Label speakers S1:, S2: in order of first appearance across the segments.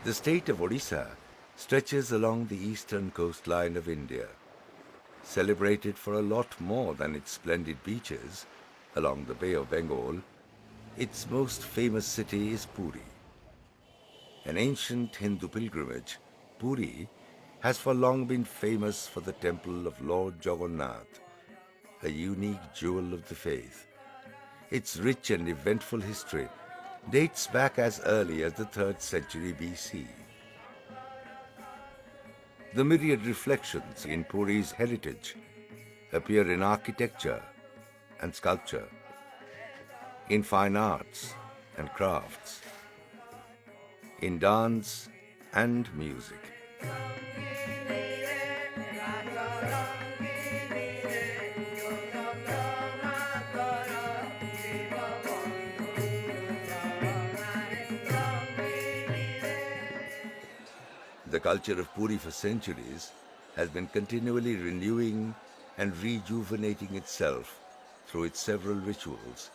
S1: The state of Odisha stretches along the eastern coastline of India, celebrated for a lot more than its splendid beaches along the Bay of Bengal. Its most famous city is Puri. An ancient Hindu pilgrimage, Puri has for long been famous for the temple of Lord Jagannath, a unique jewel of the faith. Its rich and eventful history dates back as early as the 3rd century BC. The myriad reflections in Puri's heritage appear in architecture and sculpture, in fine arts and crafts, in dance and music. The culture of Puri for centuries has been continually renewing and rejuvenating itself through its several rituals,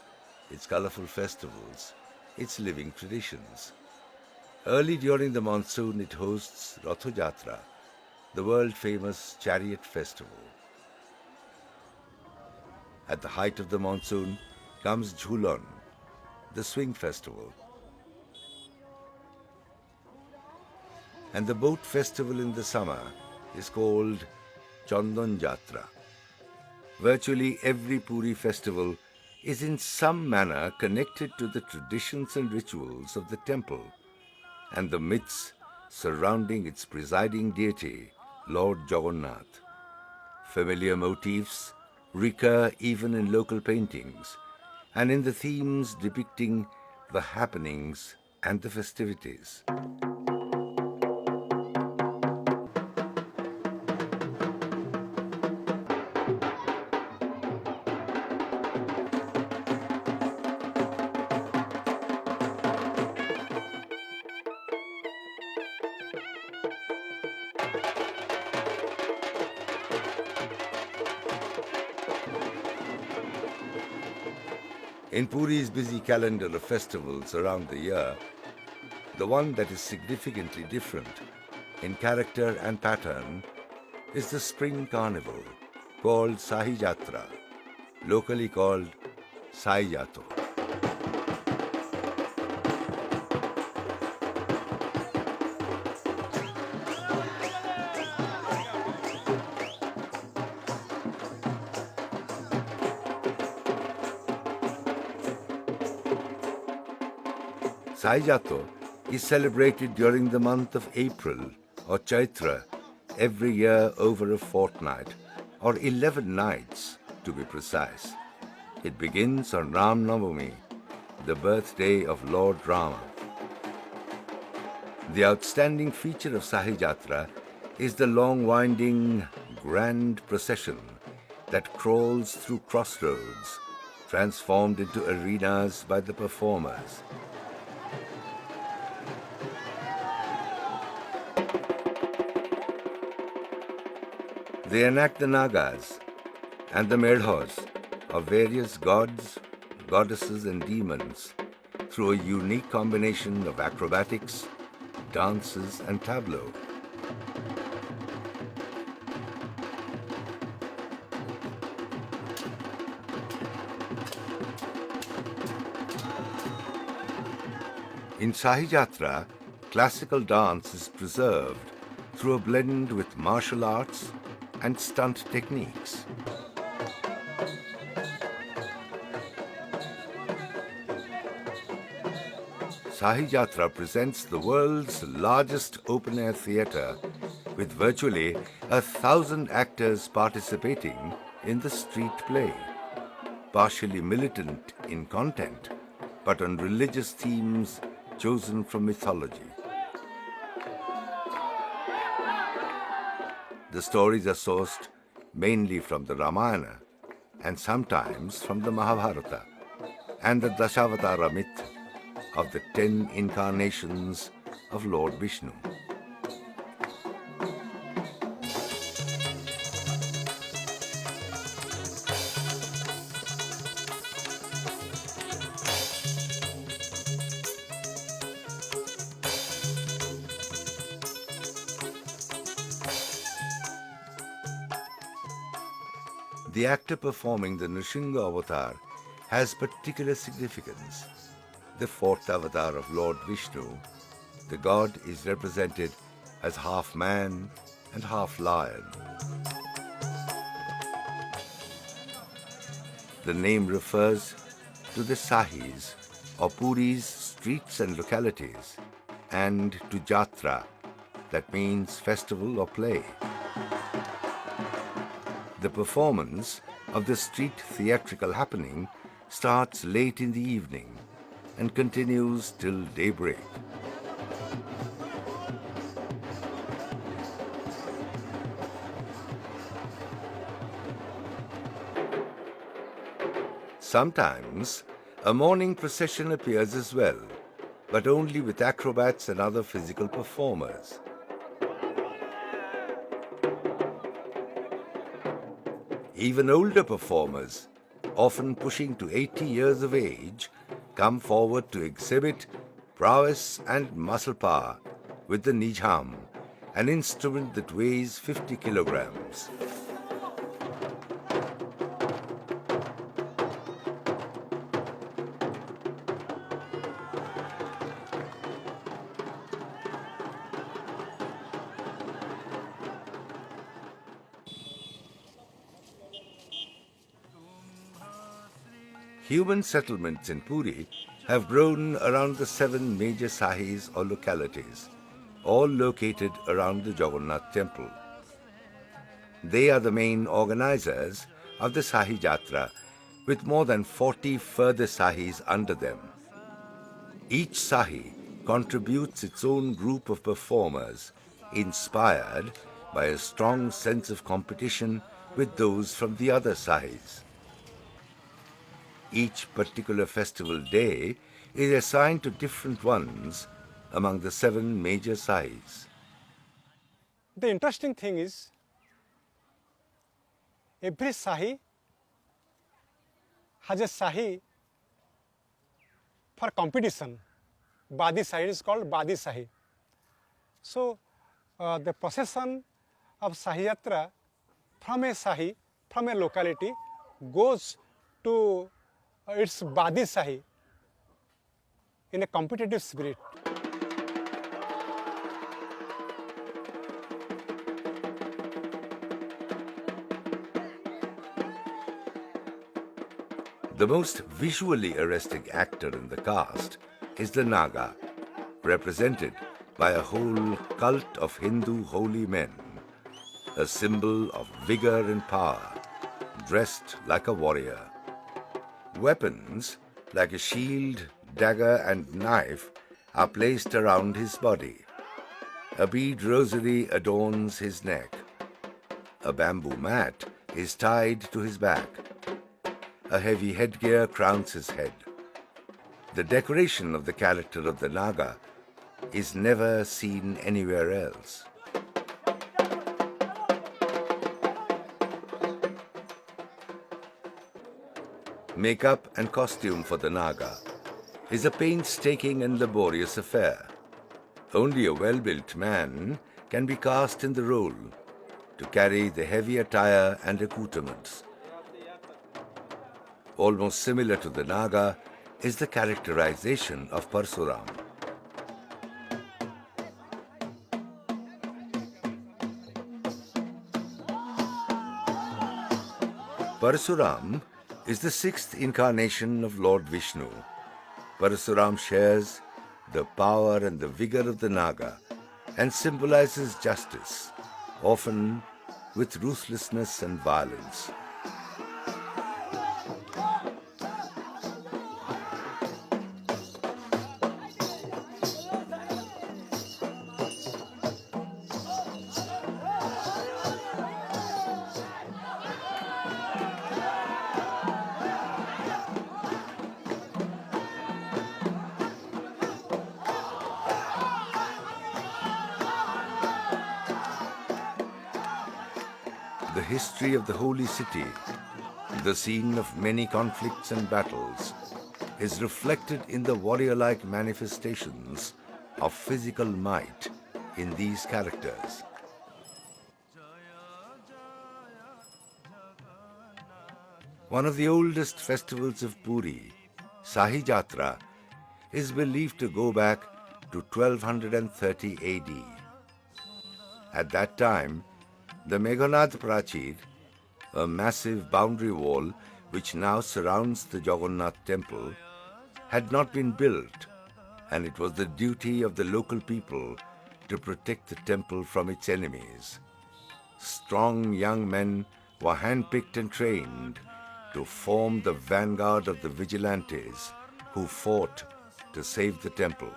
S1: its colorful festivals, its living traditions. Early during the monsoon, it hosts Ratha Jatra, the world-famous chariot festival. At the height of the monsoon comes Jhulan, the swing festival. And the boat festival in the summer is called Chandan Jatra. Virtually every Puri festival is in some manner connected to the traditions and rituals of the temple and the myths surrounding its presiding deity, Lord Jagannath. Familiar motifs recur even in local paintings and in the themes depicting the happenings and the festivities. In Puri's busy calendar of festivals around the year, the one that is significantly different in character and pattern is the spring carnival called Sahi Jatra, locally called Sai Jato. Sai Jato is celebrated during the month of April or Chaitra every year over a fortnight, or 11 nights to be precise. It begins on Ram Navami, the birthday of Lord Rama. The outstanding feature of Sahi Jatra is the long winding grand procession that crawls through crossroads, transformed into arenas by the performers. They enact the Nagas and the Medhas of various gods, goddesses and demons through a unique combination of acrobatics, dances and tableau. In Sahi Jatra, classical dance is preserved through a blend with martial arts and stunt techniques. Sahi Jatra presents the world's largest open-air theatre with virtually 1,000 actors participating in the street play, partially militant in content, but on religious themes chosen from mythology. The stories are sourced mainly from the Ramayana and sometimes from the Mahabharata and the Dashavatara myth of the 10 incarnations of Lord Vishnu. the actor performing the Nrsimha avatar has particular significance. The fourth avatar of Lord Vishnu, the god is represented as half man and half lion. The name refers to the Sahis, or Puri's streets and localities, and to Jatra, that means festival or play. The performance of the street theatrical happening starts late in the evening and continues till daybreak. Sometimes a morning procession appears as well, but only with acrobats and other physical performers. Even older performers, often pushing to 80 years of age, come forward to exhibit prowess and muscle power with the Nijham, an instrument that weighs 50 kilograms. Human settlements in Puri have grown around the 7 major Sahis or localities, all located around the Jagannath temple. They are the main organizers of the Sahi Jatra, with more than 40 further Sahis under them. Each Sahi contributes its own group of performers, inspired by a strong sense of competition with those from the other Sahis. Each particular festival day is assigned to different ones among the 7 major Sahis.
S2: The interesting thing is, every Sahi has a Sahi for competition. Badi Sahi is called Badi Sahi. So, the procession of Sahi Yatra from a Sahi, from a locality, goes to its Badi Sahi in a competitive spirit.
S1: The most visually arresting actor in the cast is the Naga, represented by a whole cult of Hindu holy men, a symbol of vigor and power, dressed like a warrior. Weapons like a shield, dagger and knife are placed around his body. A bead rosary adorns his neck. A bamboo mat is tied to his back. A heavy headgear crowns his head. The decoration of the character of the Naga is never seen anywhere else. Makeup and costume for the Naga is a painstaking and laborious affair. Only a well-built man can be cast in the role to carry the heavy attire and accoutrements. Almost similar to the Naga is the characterization of Parsuram. Parsuram is the 6th incarnation of Lord Vishnu. Parsuram shares the power and the vigor of the Naga and symbolizes justice, often with ruthlessness and violence. The history of the holy city, the scene of many conflicts and battles, is reflected in the warrior-like manifestations of physical might in these characters. One of the oldest festivals of Puri, Sahi Jatra, is believed to go back to 1230 AD. At that time, the Meghanad Prachir, a massive boundary wall which now surrounds the Jagannath temple, had not been built, and it was the duty of the local people to protect the temple from its enemies. Strong young men were handpicked and trained to form the vanguard of the vigilantes who fought to save the temple.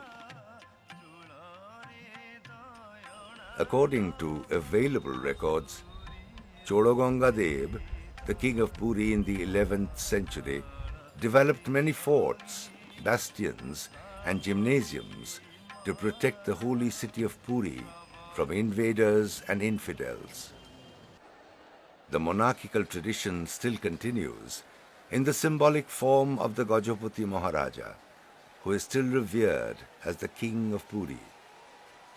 S1: According to available records, Chodoganga Dev, the king of Puri in the 11th century, developed many forts, bastions, and gymnasiums to protect the holy city of Puri from invaders and infidels. The monarchical tradition still continues in the symbolic form of the Gajapati Maharaja, who is still revered as the king of Puri.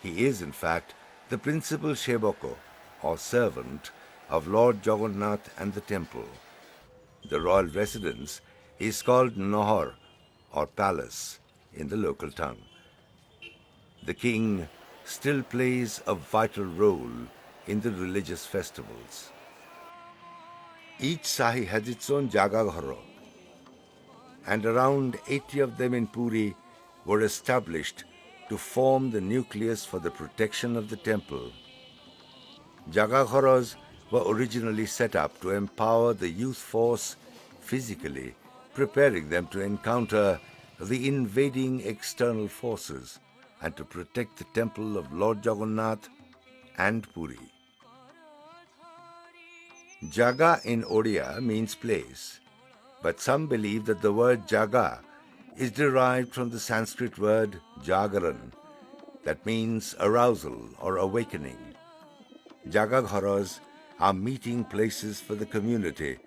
S1: He is, in fact, the principal Shebako, or servant, of Lord Jagannath and the temple. The royal residence is called Nahar, or palace, in the local tongue. The king still plays a vital role in the religious festivals. Each Sahi has its own Jagagharo, and around 80 of them in Puri were established to form the nucleus for the protection of the temple. Jagagharas were originally set up to empower the youth force physically, preparing them to encounter the invading external forces and to protect the temple of Lord Jagannath and Puri. Jaga in Odia means place, but some believe that the word Jaga is derived from the Sanskrit word Jagaran, that means arousal or awakening. Jagagharas are meeting places for the community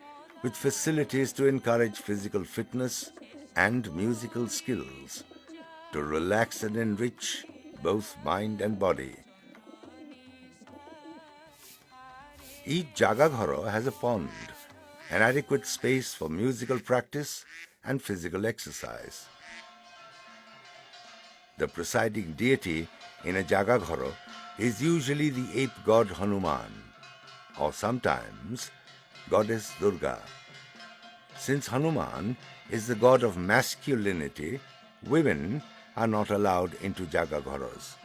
S1: with facilities to encourage physical fitness and musical skills, to relax and enrich both mind and body. Each Jagaghara has a pond, an adequate space for musical practice and physical exercise. The presiding deity in a Jagaghara is usually the ape god Hanuman, or sometimes goddess Durga. Since Hanuman is the god of masculinity, women are not allowed into Jagagharas.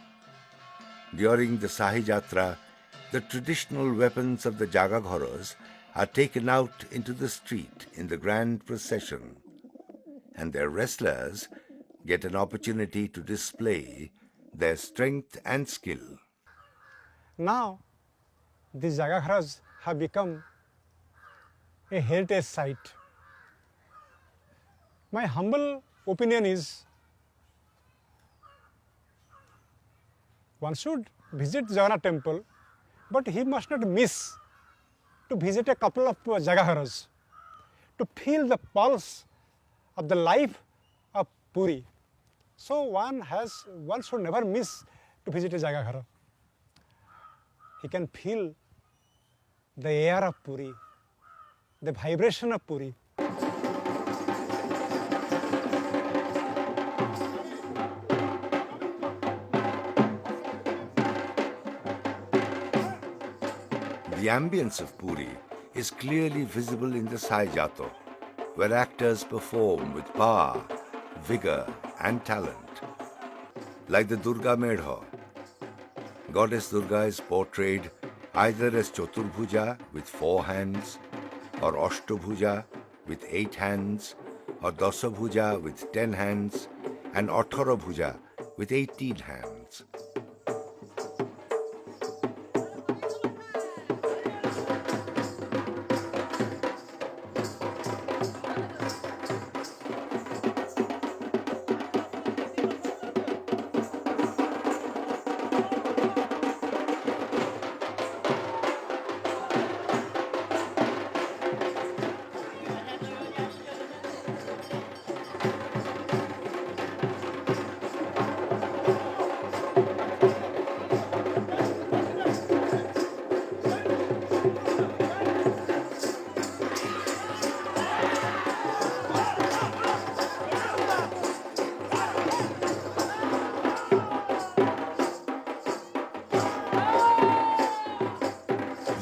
S1: During the Sahi Jatra, the traditional weapons of the Jagagharas are taken out into the street in the grand procession, and their wrestlers get an opportunity to display their strength and skill.
S2: Now, these Jagagharas have become a heritage site. My humble opinion is one should visit Jagannath temple, but he must not miss to visit a couple of Jagagharas to feel the pulse of the life of Puri. So one should never miss to visit a Jagaghara. He can feel the air of Puri, the vibration of Puri.
S1: The ambience of Puri is clearly visible in the Sai Jato, where actors perform with power, vigor, and talent. Like the Durga Medha, Goddess Durga is portrayed either as Chaturbhuja with 4 hands, or Ashtabhuja with 8 hands, or Dasabhuja with 10 hands, and Atharabhuja with 18 hands.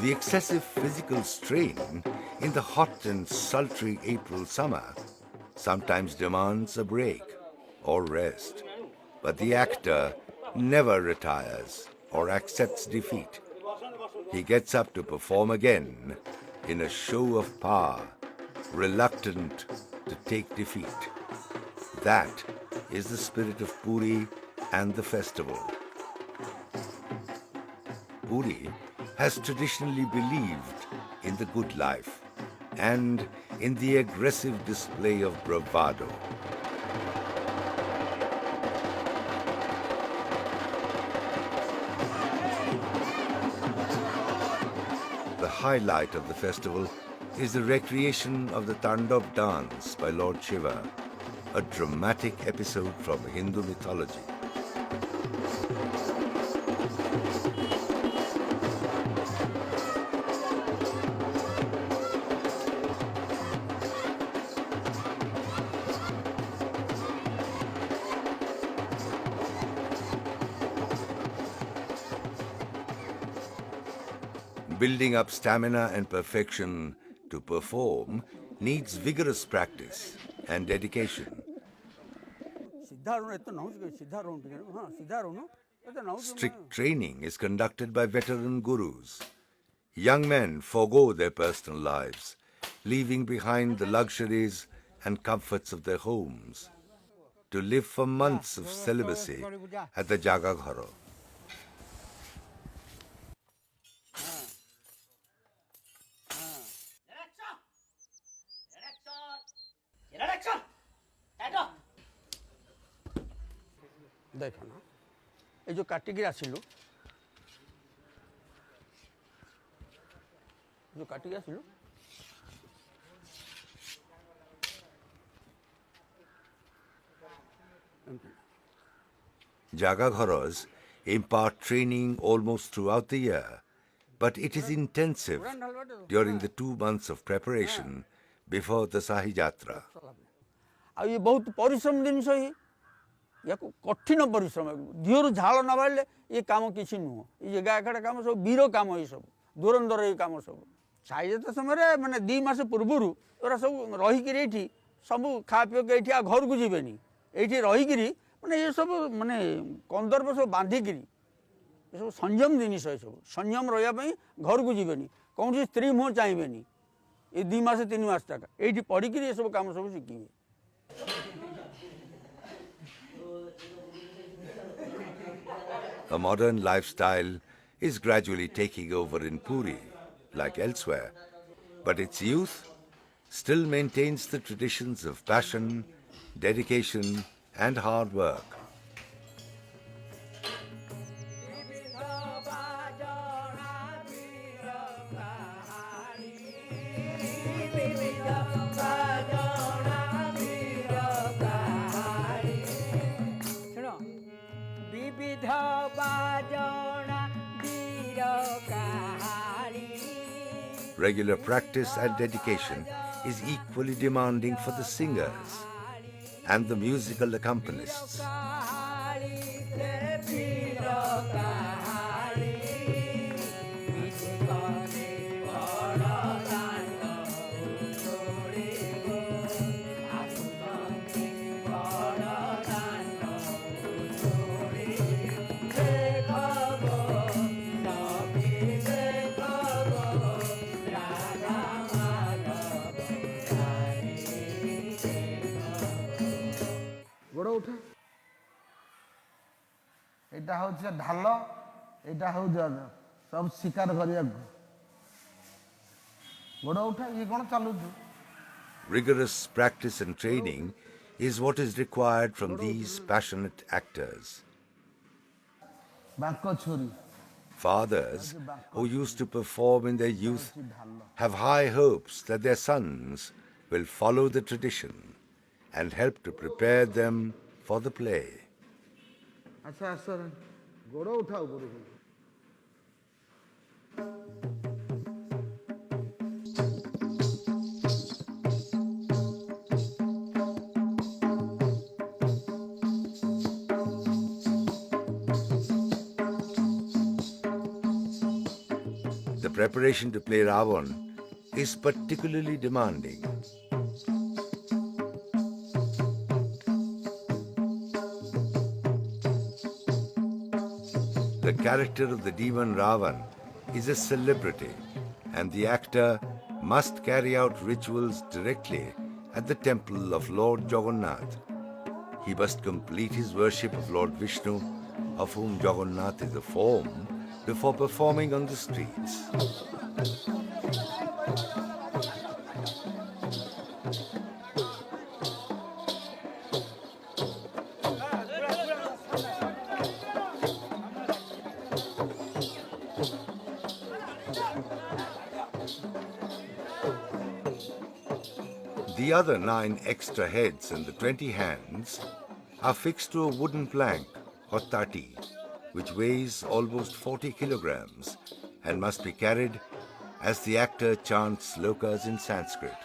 S1: The excessive physical strain in the hot and sultry April summer sometimes demands a break or rest, but the actor never retires or accepts defeat. He gets up to perform again in a show of power, reluctant to take defeat. That is the spirit of Puri and the festival. Puri has traditionally believed in the good life and in the aggressive display of bravado. The highlight of the festival is the recreation of the Tandav dance by Lord Shiva, a dramatic episode from Hindu mythology. Building up stamina and perfection to perform needs vigorous practice and dedication. Strict training is conducted by veteran gurus. Young men forego their personal lives, leaving behind the luxuries and comforts of their homes to live for months of celibacy at the Jaga Gharo.
S3: देख ना ये जो काटिकी आसिलु जो काटिकी आसिलु
S1: Jaga Gharas impart training almost throughout the year, but it is intensive during the 2 months of preparation before the Sahi Jatra.
S3: आ ये बहुत परिश्रम जिनस ही या कठिन परिश्रम देहर झाल न बाड़े ये काम किसी नुह ये जगह एखाड़ा काम सब वीर काम ये सब दूरंदर ये काम सब साई जात्रा समय माने 2 मास पूर्वर एरा सब रहीकि सब खा पी के घर को जीवेनि ये रहीकि माने ये सब माने कंदर्प सब बांधिकी ये सब संयम जिनिस ये सब संयम रही घर को जीवेनि कौन स्त्री मुँह चाहिए ये 2 मास 3 मास तक ये पढ़िकी ये सब काम सब शिखे
S1: A modern lifestyle is gradually taking over in Puri, like elsewhere, but its youth still maintains the traditions of passion, dedication, and hard work. Regular practice and dedication is equally demanding for the singers and the musical accompanists.
S4: गोड़ उठे एटा हूँ ढाल एटा हूँ सब शिकार करिया गोड़ उठा ये कौन चलु
S1: Rigorous practice and training is what is required from these passionate actors.
S4: बांको छुरी
S1: Fathers who used to perform in their youth have high hopes that their sons will follow the tradition and help to prepare them for the play.
S4: अच्छा sir गोड़ उठाओ गोड़
S1: The preparation to play Ravan is particularly demanding. The character of the demon Ravan is a celebrity, and the actor must carry out rituals directly at the temple of Lord Jagannath. He must complete his worship of Lord Vishnu, of whom Jagannath is the form, before performing on the streets. The other 9 extra heads and the 20 hands are fixed to a wooden plank or tati, which weighs almost 40 kilograms and must be carried as the actor chants slokas in Sanskrit.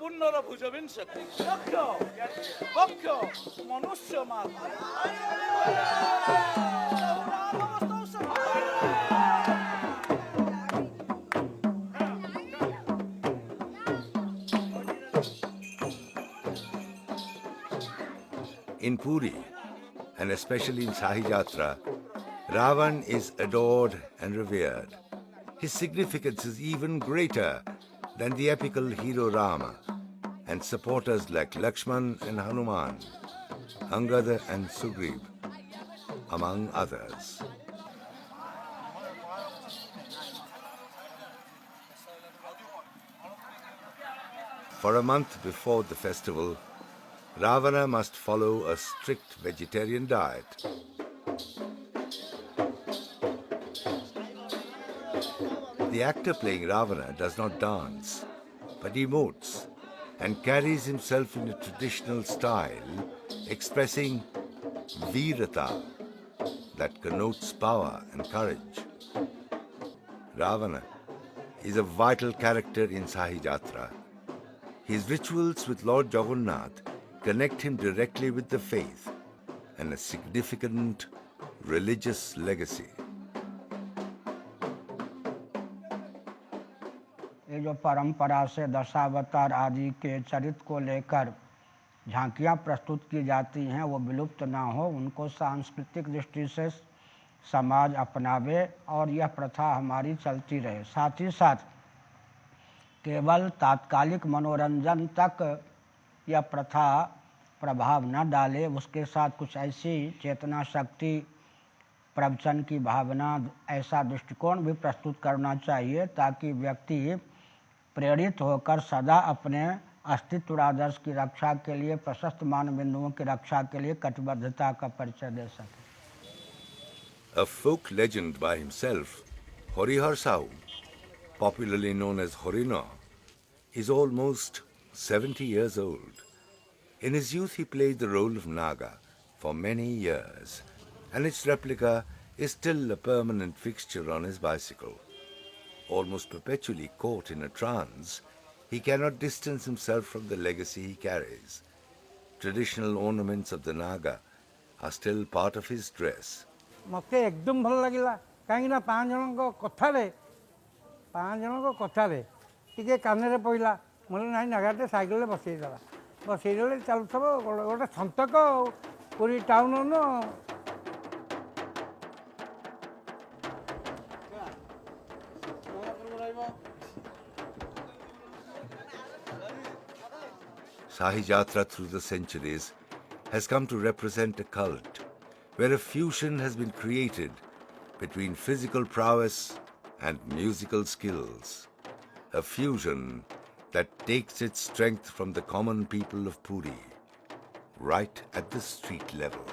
S5: পুণ্যর ভুজবিংশতি লক্ষ পক্ষ মনুষ্য মাত
S1: In Puri, and especially in Sahi Jatra, Ravan is adored and revered. His significance is even greater than the epical hero Rama, and supporters like Lakshman and Hanuman, Angada and Sugriv, among others. For a month before the festival, Ravana must follow a strict vegetarian diet. The actor playing Ravana does not dance, but emotes and carries himself in a traditional style, expressing virata, that connotes power and courage. Ravana is a vital character in Sahi Jatra. His rituals with Lord Jagannath connect him directly with the faith and a significant religious legacy.
S4: ये जो परंपरा से दशावतार आदि के चरित्र को लेकर झांकियाँ प्रस्तुत की जाती हैं वो विलुप्त ना हो, उनको सांस्कृतिक दृष्टि से समाज अपनावे और यह प्रथा हमारी चलती रहे। साथ ही साथ केवल तात्कालिक मनोरंजन तक यह प्रथा प्रभाव न डाले, उसके साथ कुछ ऐसी चेतना शक्ति, प्रवचन की भावना, ऐसा दृष्टिकोण भी प्रस्तुत करना चाहिए ताकि व्यक्ति प्रेरित होकर सदा अपने अस्तित्व आदर्श की रक्षा के लिए, प्रशस्त मानबिंदुओं की रक्षा के लिए कटिबद्धता का परिचय दे सके।
S1: A folk legend by himself, Harihar Sahu, popularly known as Harino, is almost 70 years old. In his youth he played the role of Naga for many years, and its replica is still a permanent fixture on his bicycle. Almost perpetually caught in a trance, he cannot distance himself from the legacy he carries. Traditional ornaments of the Naga are still part of his dress.
S6: मते एकदम भल लगिला कहीं ना 5 जनक कथारे टिके कानरे पइला मोले नाही नगाटे cycle बसई देला चलुथब गोटे छंतक पूरी टाउन न
S1: Sahi Jatra through the centuries has come to represent a cult where a fusion has been created between physical prowess and musical skills. A fusion that takes its strength from the common people of Puri, right at the street level.